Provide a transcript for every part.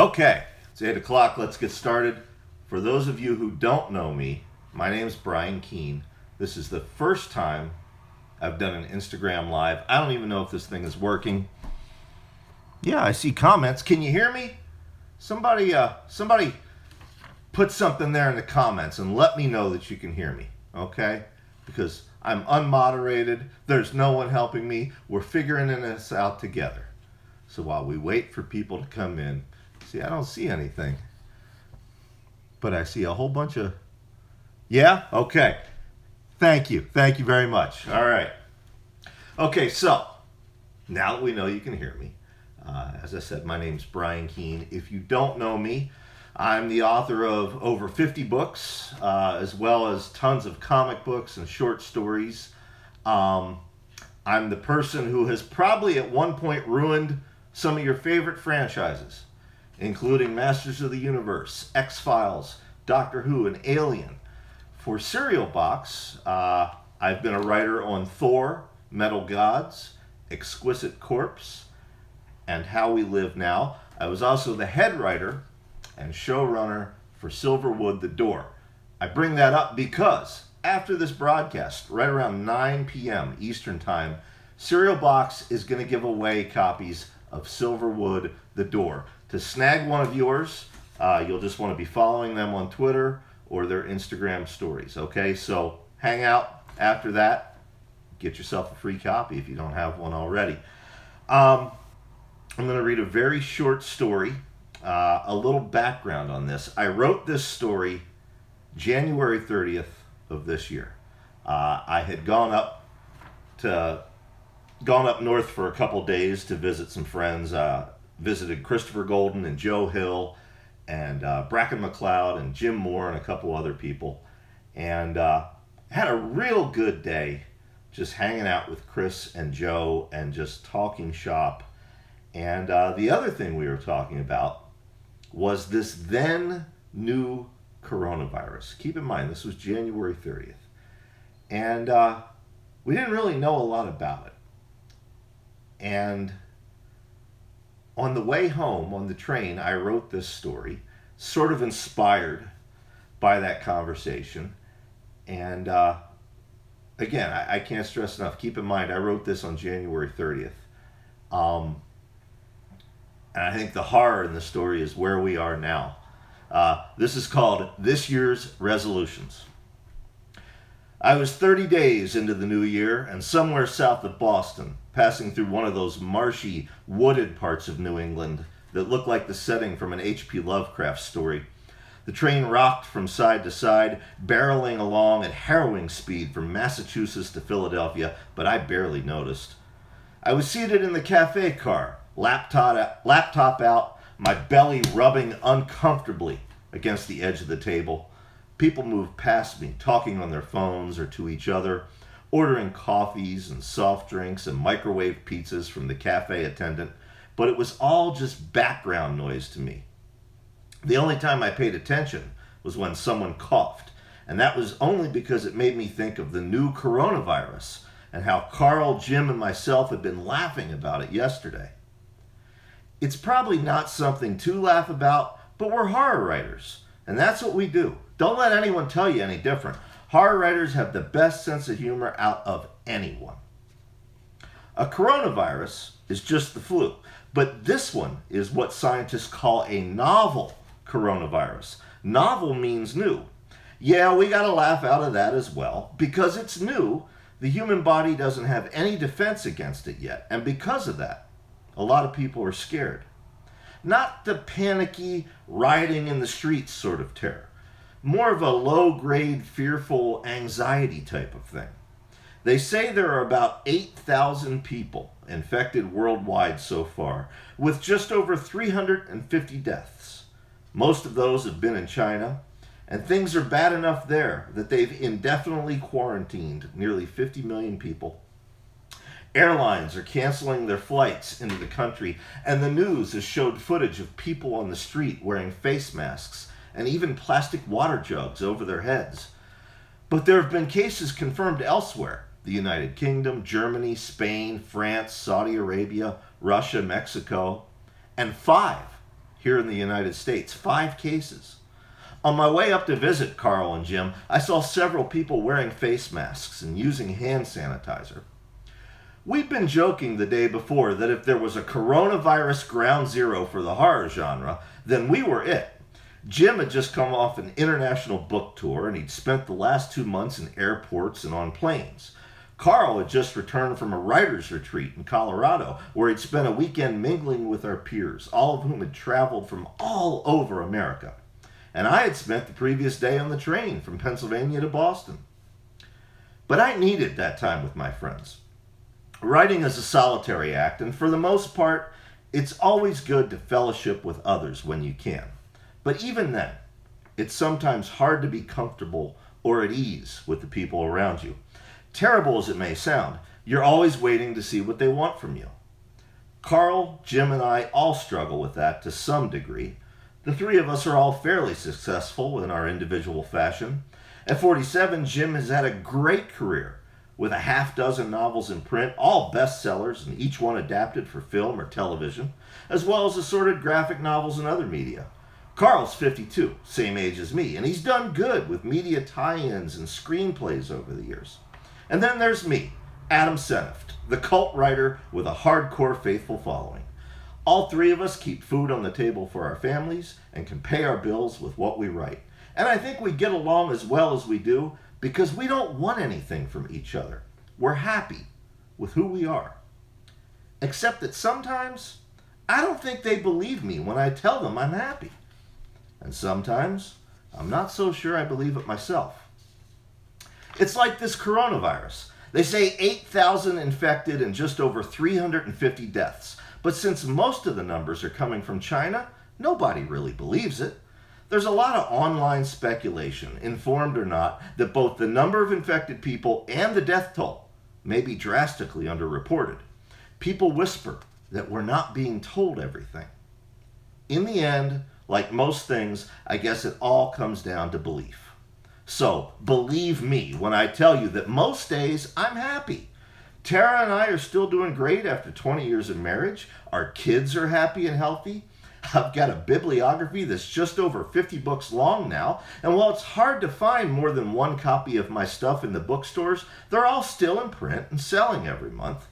Okay, it's 8 o'clock. Let's get started. For those of you who don't know me, my name's Brian Keene. This is the first time I've done an Instagram Live. I don't even know if this thing is working. Yeah, I see comments. Can you hear me? Somebody put something there in the comments and let me know that you can hear me, okay? Because I'm unmoderated. There's no one helping me. We're figuring this out together. So while we wait for people to come in, see, I don't see anything. But I see a whole bunch of... Yeah? Okay. Thank you. Thank you very much. All right. Okay, so now that we know you can hear me, as I said, my name's Brian Keene. If you don't know me, I'm the author of over 50 books, as well as tons of comic books and short stories. I'm the person who has probably at one point ruined some of your favorite franchises, including Masters of the Universe, X-Files, Doctor Who, and Alien. For Cereal Box, I've been a writer on Thor, Metal Gods, Exquisite Corpse, and How We Live Now. I was also the head writer and showrunner for Silverwood the Door. I bring that up because after this broadcast, right around 9 p.m. Eastern Time, Cereal Box is going to give away copies of Silverwood the Door. To snag one of yours, you'll just want to be following them on Twitter or their Instagram stories, okay? So hang out after that. Get yourself a free copy if you don't have one already. I'm going to read a very short story, a little background on this. I wrote this story January 30th of this year. I had gone up north for a couple days to visit some friends. Visited Christopher Golden and Joe Hill and Bracken McLeod and Jim Moore and a couple other people, and had a real good day just hanging out with Chris and Joe and just talking shop. And the other thing we were talking about was this then new coronavirus. Keep in mind, this was January 30th. And we didn't really know a lot about it. And on the way home, on the train, I wrote this story, sort of inspired by that conversation. And again, I can't stress enough, keep in mind, I wrote this on January 30th. And I think the horror in the story is where we are now. This is called This Year's Resolutions. I was 30 days into the new year and somewhere south of Boston, passing through one of those marshy, wooded parts of New England that look like the setting from an H.P. Lovecraft story. The train rocked from side to side, barreling along at harrowing speed from Massachusetts to Philadelphia, but I barely noticed. I was seated in the cafe car, laptop out, my belly rubbing uncomfortably against the edge of the table. People moved past me, talking on their phones or to each other, ordering coffees and soft drinks and microwave pizzas from the cafe attendant, but it was all just background noise to me. The only time I paid attention was when someone coughed, and that was only because it made me think of the new coronavirus and how Carl, Jim, and myself had been laughing about it yesterday. It's probably not something to laugh about, but we're horror writers, and that's what we do. Don't let anyone tell you any different. Horror writers have the best sense of humor out of anyone. A coronavirus is just the flu, but this one is what scientists call a novel coronavirus. Novel means new. Yeah, we gotta laugh out of that as well. Because it's new, the human body doesn't have any defense against it yet, and because of that, a lot of people are scared. Not the panicky, rioting in the streets sort of terror. More of a low-grade, fearful anxiety type of thing. They say there are about 8,000 people infected worldwide so far, with just over 350 deaths. Most of those have been in China, and things are bad enough there that they've indefinitely quarantined nearly 50 million people. Airlines are canceling their flights into the country, and the news has showed footage of people on the street wearing face masks and even plastic water jugs over their heads. But there have been cases confirmed elsewhere: the United Kingdom, Germany, Spain, France, Saudi Arabia, Russia, Mexico, and 5 here in the United States. 5 cases. On my way up to visit Carl and Jim, I saw several people wearing face masks and using hand sanitizer. We'd been joking the day before that if there was a coronavirus ground zero for the horror genre, then we were it. Jim had just come off an international book tour, and he'd spent the last 2 months in airports and on planes. Carl had just returned from a writer's retreat in Colorado, where he'd spent a weekend mingling with our peers, all of whom had traveled from all over America. And I had spent the previous day on the train from Pennsylvania to Boston. But I needed that time with my friends. Writing is a solitary act, and for the most part, it's always good to fellowship with others when you can. But even then, it's sometimes hard to be comfortable or at ease with the people around you. Terrible as it may sound, you're always waiting to see what they want from you. Carl, Jim, and I all struggle with that to some degree. The 3 of us are all fairly successful in our individual fashion. At 47, Jim has had a great career with a half-dozen novels in print, all bestsellers and each one adapted for film or television, as well as assorted graphic novels and other media. Carl's 52, same age as me, and he's done good with media tie-ins and screenplays over the years. And then there's me, Adam Seneft, the cult writer with a hardcore faithful following. All 3 of us keep food on the table for our families and can pay our bills with what we write. And I think we get along as well as we do because we don't want anything from each other. We're happy with who we are. Except that sometimes I don't think they believe me when I tell them I'm happy. And sometimes I'm not so sure I believe it myself. It's like this coronavirus. They say 8,000 infected and just over 350 deaths. But since most of the numbers are coming from China, nobody really believes it. There's a lot of online speculation, informed or not, that both the number of infected people and the death toll may be drastically underreported. People whisper that we're not being told everything. In the end, like most things, I guess it all comes down to belief. So, believe me when I tell you that most days I'm happy. Tara and I are still doing great after 20 years of marriage. Our kids are happy and healthy. I've got a bibliography that's just over 50 books long now, and while it's hard to find more than 1 copy of my stuff in the bookstores, they're all still in print and selling every month.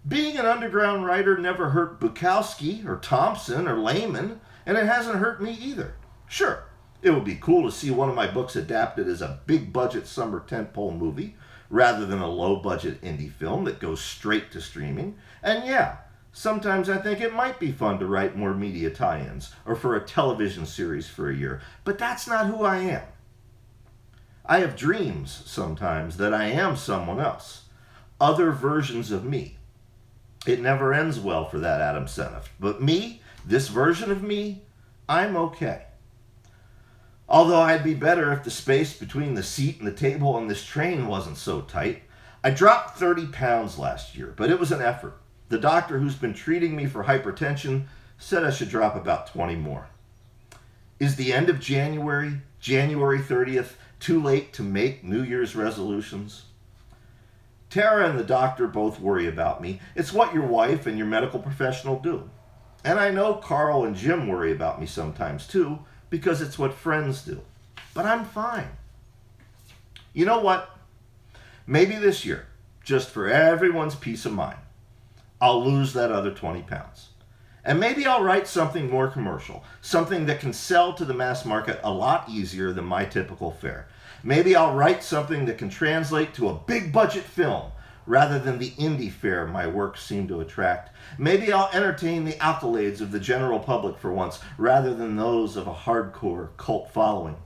Being an underground writer never hurt Bukowski or Thompson or Lehman, and it hasn't hurt me either. Sure, it would be cool to see one of my books adapted as a big-budget summer tentpole movie, rather than a low-budget indie film that goes straight to streaming. And yeah, sometimes I think it might be fun to write more media tie-ins, or for a television series for a year, but that's not who I am. I have dreams sometimes that I am someone else, other versions of me. It never ends well for that Adam Seneft, but me, this version of me, I'm okay. Although I'd be better if the space between the seat and the table on this train wasn't so tight. I dropped 30 pounds last year, but it was an effort. The doctor who's been treating me for hypertension said I should drop about 20 more. Is the end of January, January 30th, too late to make New Year's resolutions? Tara and the doctor both worry about me. It's what your wife and your medical professional do. And I know Carl and Jim worry about me sometimes too, because it's what friends do. But I'm fine. You know what? Maybe this year, just for everyone's peace of mind, I'll lose that other 20 pounds. And maybe I'll write something more commercial, something that can sell to the mass market a lot easier than my typical fare. Maybe I'll write something that can translate to a big budget film rather than the indie fare my work seemed to attract. Maybe I'll entertain the accolades of the general public for once, rather than those of a hardcore cult following.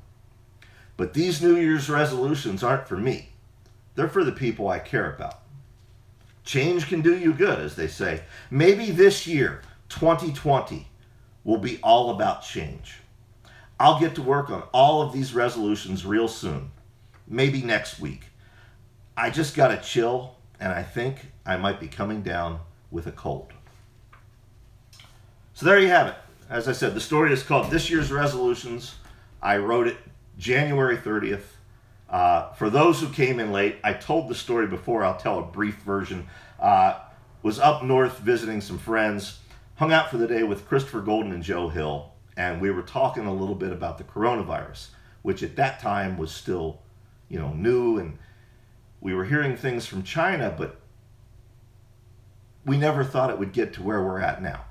But these New Year's resolutions aren't for me. They're for the people I care about. Change can do you good, as they say. Maybe this year, 2020, will be all about change. I'll get to work on all of these resolutions real soon. Maybe next week. I just gotta chill, and I think I might be coming down with a cold. So there you have it. As I said, the story is called This Year's Resolutions. I wrote it January 30th. For those who came in late, I told the story before. I'll tell a brief version. Was up north visiting some friends. Hung out for the day with Christopher Golden and Joe Hill. And we were talking a little bit about the coronavirus, which at that time was still, new, and we were hearing things from China, but we never thought it would get to where we're at now.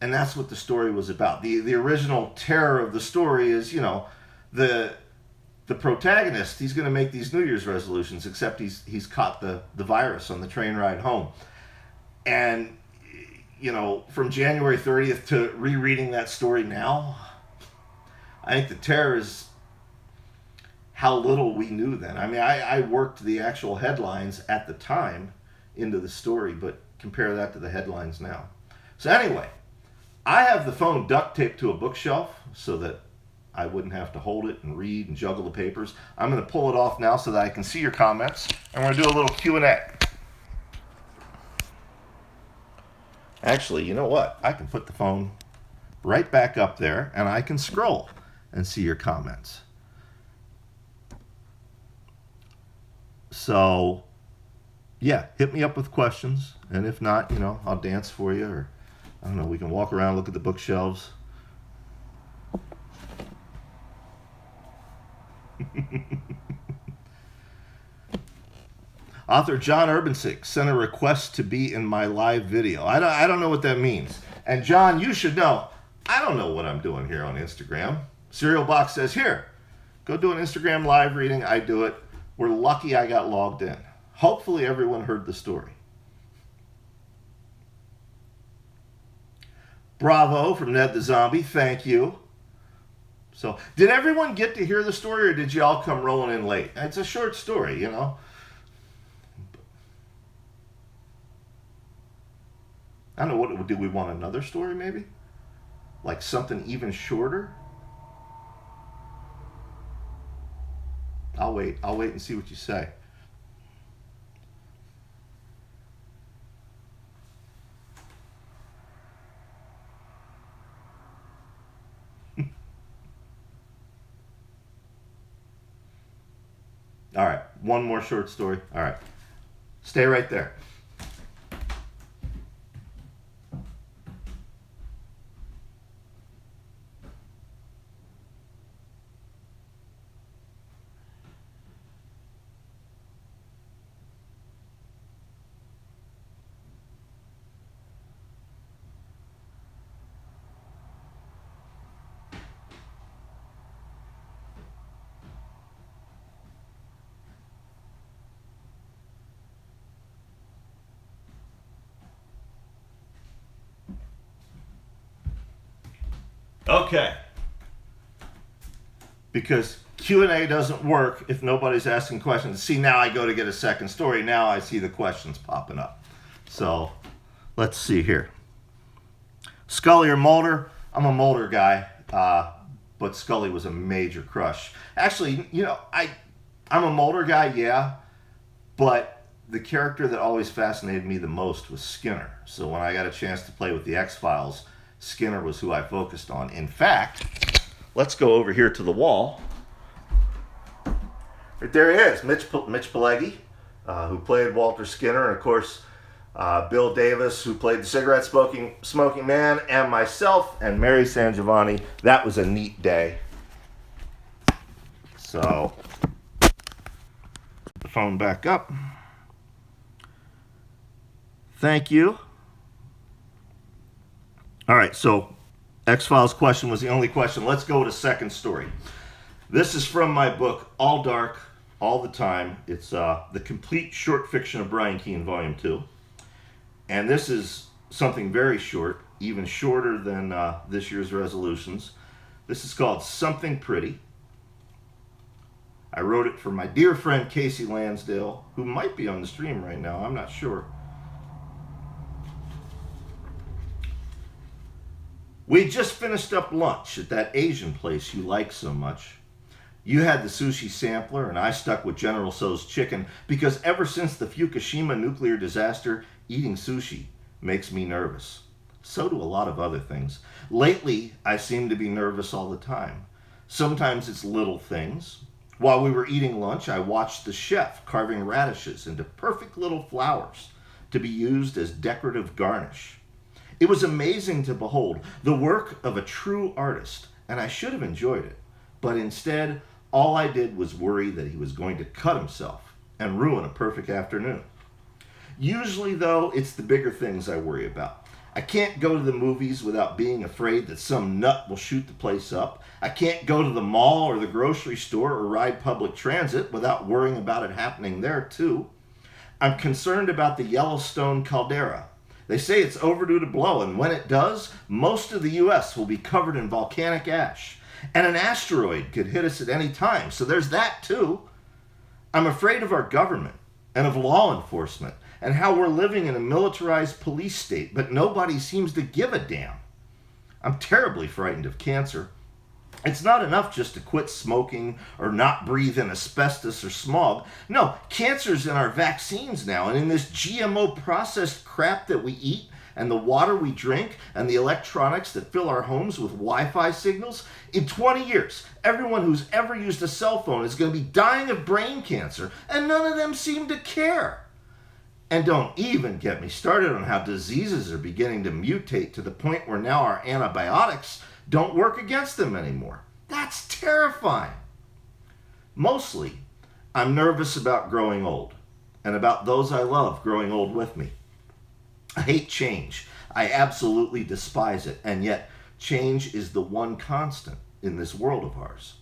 And that's what the story was about. The original terror of the story is, the protagonist, he's going to make these New Year's resolutions, except he's caught the virus on the train ride home. And, from January 30th to rereading that story now, I think the terror is how little we knew then. I mean, I worked the actual headlines at the time into the story, but compare that to the headlines now. So anyway, I have the phone duct taped to a bookshelf so that I wouldn't have to hold it and read and juggle the papers. I'm going to pull it off now so that I can see your comments, and we're going to do a little Q&A. Actually, you know what? I can put the phone right back up there, and I can scroll and see your comments. So, yeah, hit me up with questions, and if not, I'll dance for you, or I don't know, we can walk around, look at the bookshelves. Author John Urbansik sent a request to be in my live video. I don't know what that means. And John, you should know, I don't know what I'm doing here on Instagram. Cereal Box says, here, go do an Instagram live reading. I do it. We're lucky I got logged in. Hopefully everyone heard the story. Bravo from Ned the Zombie. Thank you. So, did everyone get to hear the story, or did you all come rolling in late? It's a short story, I don't know, do we want another story maybe? Like something even shorter? I'll wait and see what you say. All right, one more short story. All right, stay right there. Okay. Because Q&A doesn't work if nobody's asking questions. See, now I go to get a second story. Now I see the questions popping up. So, let's see here. Scully or Mulder? I'm a Mulder guy, but Scully was a major crush. Actually, I'm a Mulder guy, yeah, but the character that always fascinated me the most was Skinner. So when I got a chance to play with the X-Files, Skinner was who I focused on. In fact, let's go over here to the wall. Right there he is, Mitch Pileggi, who played Walter Skinner, and of course, Bill Davis, who played the cigarette-smoking man, and myself, and Mary Sangiovanni. That was a neat day. So, put the phone back up. Thank you. All right, so X-Files question was the only question. Let's go to second story. This is from my book, All Dark, All the Time. It's The Complete Short Fiction of Brian Keene, Volume 2. And this is something very short, even shorter than this year's resolutions. This is called Something Pretty. I wrote it for my dear friend Casey Lansdale, who might be on the stream right now. I'm not sure. We just finished up lunch at that Asian place you like so much. You had the sushi sampler, and I stuck with General Tso's chicken, because ever since the Fukushima nuclear disaster, eating sushi makes me nervous. So do a lot of other things. Lately, I seem to be nervous all the time. Sometimes it's little things. While we were eating lunch, I watched the chef carving radishes into perfect little flowers to be used as decorative garnish. It was amazing to behold the work of a true artist, and I should have enjoyed it. But instead, all I did was worry that he was going to cut himself and ruin a perfect afternoon. Usually, though, it's the bigger things I worry about. I can't go to the movies without being afraid that some nut will shoot the place up. I can't go to the mall or the grocery store or ride public transit without worrying about it happening there, too. I'm concerned about the Yellowstone caldera. They say it's overdue to blow, and when it does, most of the U.S. will be covered in volcanic ash. And an asteroid could hit us at any time, so there's that, too. I'm afraid of our government and of law enforcement and how we're living in a militarized police state, but nobody seems to give a damn. I'm terribly frightened of cancer. It's not enough just to quit smoking or not breathe in asbestos or smog. No, cancer's in our vaccines now, and in this GMO processed crap that we eat, and the water we drink, and the electronics that fill our homes with Wi-Fi signals. In 20 years, everyone who's ever used a cell phone is going to be dying of brain cancer, and none of them seem to care. And don't even get me started on how diseases are beginning to mutate to the point where now our antibiotics don't work against them anymore. That's terrifying. Mostly, I'm nervous about growing old and about those I love growing old with me. I hate change. I absolutely despise it. And yet, change is the one constant in this world of ours.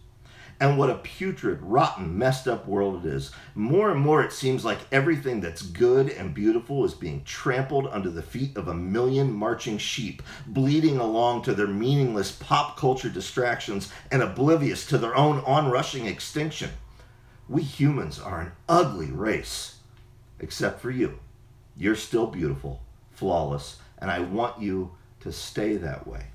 And what a putrid, rotten, messed up world it is. More and more it seems like everything that's good and beautiful is being trampled under the feet of a million marching sheep, bleeding along to their meaningless pop culture distractions and oblivious to their own onrushing extinction. We humans are an ugly race. Except for you. You're still beautiful, flawless, and I want you to stay that way.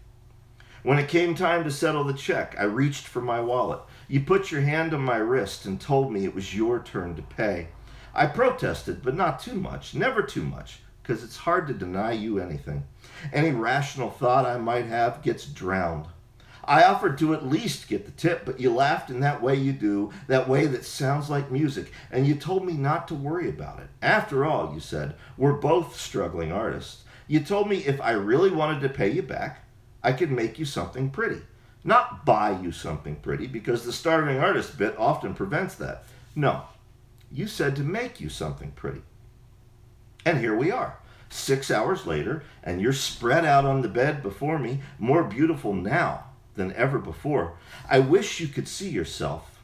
When it came time to settle the check, I reached for my wallet. You put your hand on my wrist and told me it was your turn to pay. I protested, but not too much, never too much, because it's hard to deny you anything. Any rational thought I might have gets drowned. I offered to at least get the tip, but you laughed in that way you do, that way that sounds like music, and you told me not to worry about it. After all, you said, we're both struggling artists. You told me if I really wanted to pay you back, I could make you something pretty. Not buy you something pretty, because the starving artist bit often prevents that. No, you said to make you something pretty. And here we are, 6 hours later, and you're spread out on the bed before me, more beautiful now than ever before. I wish you could see yourself,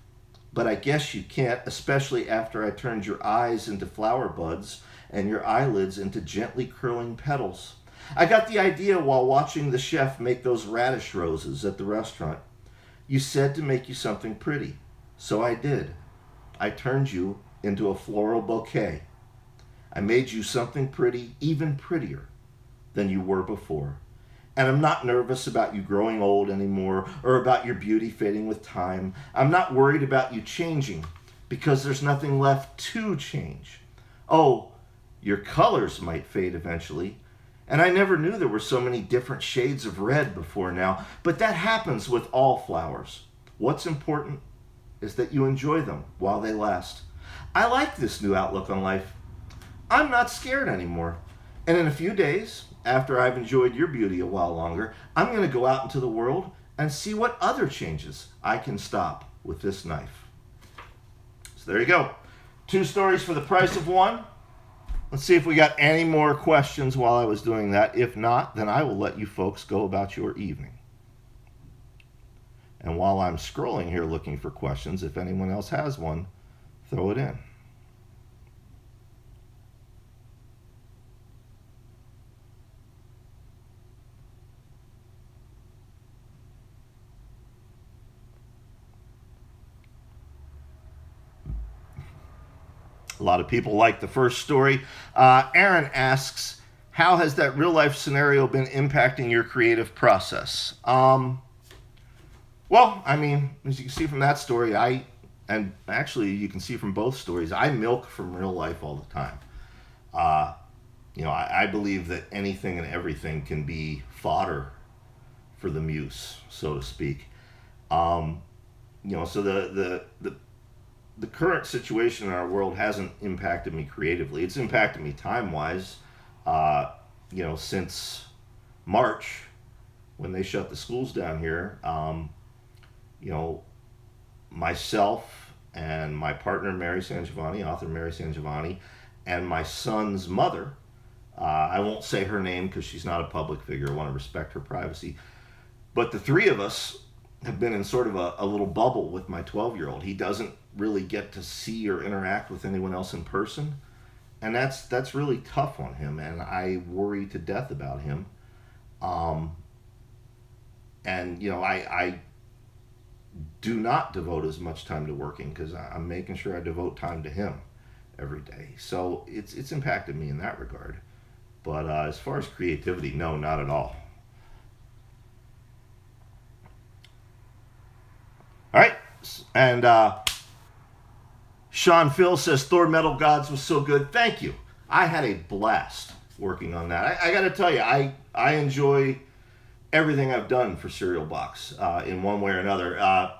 but I guess you can't, especially after I turned your eyes into flower buds and your eyelids into gently curling petals. I got the idea while watching the chef make those radish roses at the restaurant. You said to make you something pretty, so I did. I turned you into a floral bouquet. I made you something pretty, even prettier than you were before. And I'm not nervous about you growing old anymore or about your beauty fading with time. I'm not worried about you changing because there's nothing left to change. Oh, your colors might fade eventually. And I never knew there were so many different shades of red before now, but that happens with all flowers. What's important is that you enjoy them while they last. I like this new outlook on life. I'm not scared anymore. And in a few days, after I've enjoyed your beauty a while longer, I'm going to go out into the world and see what other changes I can stop with this knife. So there you go. 2 stories for the price of 1. Let's see if we got any more questions while I was doing that. If not, then I will let you folks go about your evening. And while I'm scrolling here looking for questions, if anyone else has one, throw it in. A lot of people like the first story. Aaron asks, how has that real life scenario been impacting your creative process? Well, I mean, as you can see from that story, and actually you can see from both stories, I milk from real life all the time. I believe that anything and everything can be fodder for the muse, so to speak. So the current situation in our world hasn't impacted me creatively. It's impacted me time-wise, since March, when they shut the schools down here, myself and my partner, Mary Sangiovanni, author Mary Sangiovanni, and my son's mother, I won't say her name because she's not a public figure. I want to respect her privacy. But the three of us have been in sort of a little bubble with my 12-year-old. He doesn't really get to see or interact with anyone else in person. And that's really tough on him, and I worry to death about him. I do not devote as much time to working because I'm making sure I devote time to him every day. So it's impacted me in that regard. But as far as creativity, no, not at all. All right, and Sean Phil says Thor Metal Gods was so good. Thank you. I had a blast working on that. I got to tell you, I enjoy everything I've done for Cereal Box in one way or another.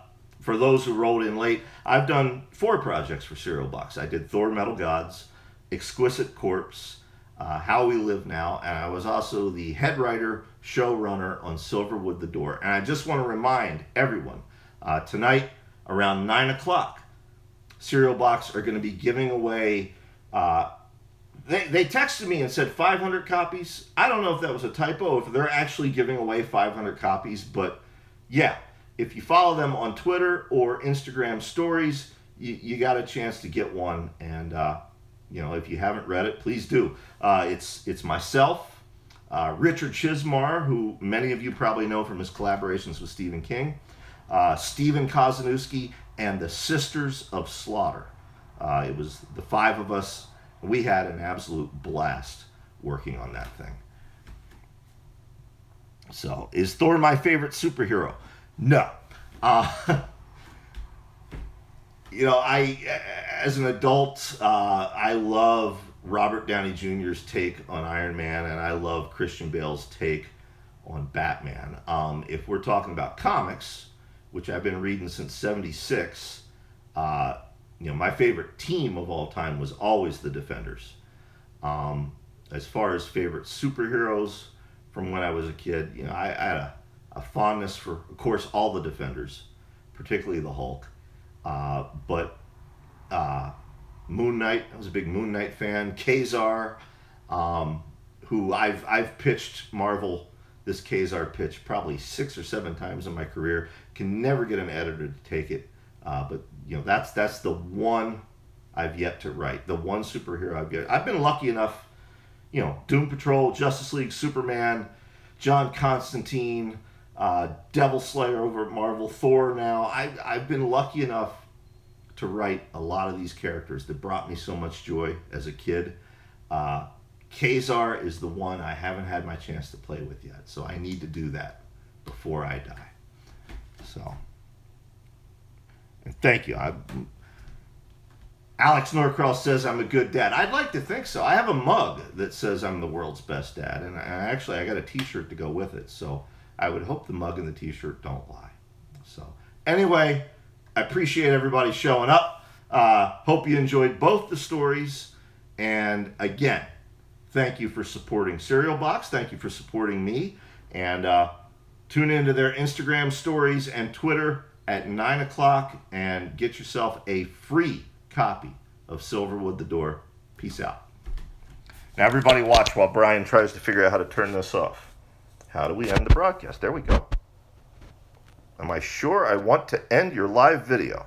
For those who rolled in late, I've done 4 projects for Cereal Box. I did Thor Metal Gods, Exquisite Corpse, How We Live Now, and I was also the head writer, showrunner on Silverwood the Door. And I just want to remind everyone, tonight around 9 o'clock, Cereal Box are going to be giving away, they texted me and said 500 copies. I don't know if that was a typo, if they're actually giving away 500 copies, but yeah, if you follow them on Twitter or Instagram stories, you got a chance to get one. And, if you haven't read it, please do. It's myself, Richard Chismar, who many of you probably know from his collaborations with Stephen King, Stephen Kozanowski, and the Sisters of Slaughter. It was the 5 of us. We had an absolute blast working on that thing. So, is Thor my favorite superhero? No. As an adult, I love Robert Downey Jr.'s take on Iron Man, and I love Christian Bale's take on Batman. If we're talking about comics, which I've been reading since '76, my favorite team of all time was always the Defenders. As far as favorite superheroes from when I was a kid, I had a fondness for, of course, all the Defenders, particularly the Hulk. But Moon Knight, I was a big Moon Knight fan. Kazar, who I've pitched Marvel this Kazar pitch probably 6 or 7 times in my career. Can never get an editor to take it. But that's the one I've yet to write. The one superhero I've been lucky enough, Doom Patrol, Justice League, Superman, John Constantine, Devil Slayer over at Marvel, Thor now. I've been lucky enough to write a lot of these characters that brought me so much joy as a kid. Kazar is the one I haven't had my chance to play with yet, so I need to do that before I die. So, and thank you. Alex Norcross says I'm a good dad. I'd like to think so. I have a mug that says I'm the world's best dad, and actually I got a t-shirt to go with it, so I would hope the mug and the t-shirt don't lie. So, anyway, I appreciate everybody showing up. Hope you enjoyed both the stories, and again, thank you for supporting Cereal Box. Thank you for supporting me, and tune into their Instagram stories and Twitter at 9 o'clock and get yourself a free copy of Silverwood the Door. Peace out. Now everybody watch while Brian tries to figure out how to turn this off. How do we end the broadcast? There we go. Am I sure I want to end your live video?